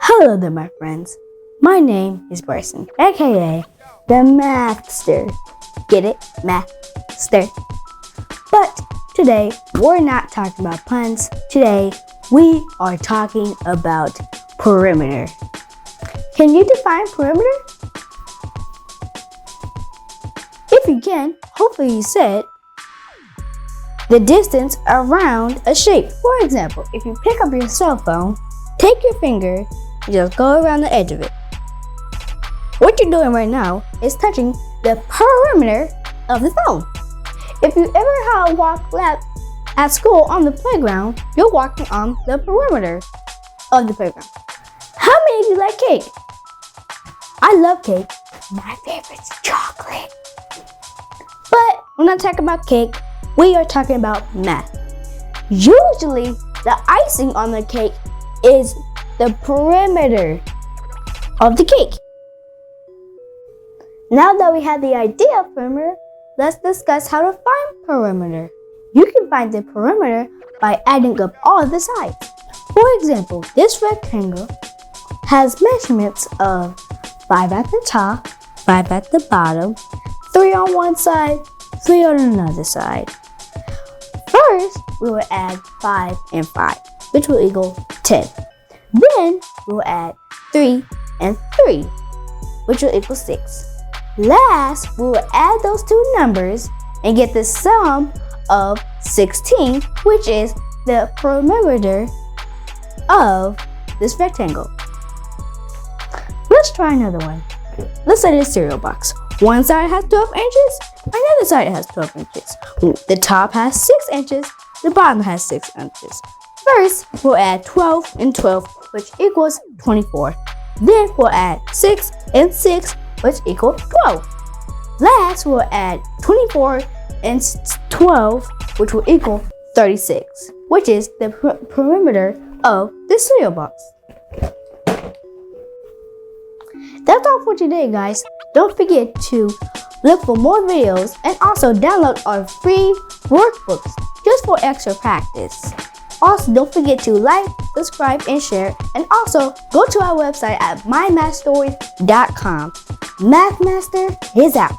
Hello there, my friends. My name is Bryson, aka the Mathster. Get it? Mathster. But today, we're not talking about puns. Today, we are talking about perimeter. Can you define perimeter? If you can, hopefully you said the distance around a shape. For example, if you pick up your cell phone, take your finger and just go around the edge of it. What you're doing right now is touching the perimeter of the phone. If you ever walk left at school on the playground, you're walking on the perimeter of the playground. How many of you like cake? I love cake. My favorite's chocolate. But we're not talking about cake. We are talking about math. Usually, the icing on the cake is the perimeter of the cake. Now that we have the idea of perimeter, let's discuss how to find perimeter. You can find the perimeter by adding up all the sides. For example, this rectangle has measurements of 5 at the top, 5 at the bottom, 3 on one side, 3 on another side. First, we will add 5 and 5, which will equal 10. Then, we will add 3 and 3, which will equal 6. Last, we will add those two numbers and get the sum of 16, which is the perimeter of this rectangle. Let's try another one. Let's say this cereal box. One side has 12 inches, another side has 12 inches. The top has 6 inches, the bottom has 6 inches. First, we'll add 12 and 12, which equals 24. Then we'll add 6 and 6, which equals 12. Last, we'll add 24 and 12, which will equal 36, which is the perimeter of the cereal box. That's all for today, guys. Don't forget to look for more videos and also download our free workbooks just for extra practice. Also, don't forget to like, subscribe, and share. And also, go to our website at mymathstories.com. Math Master is out.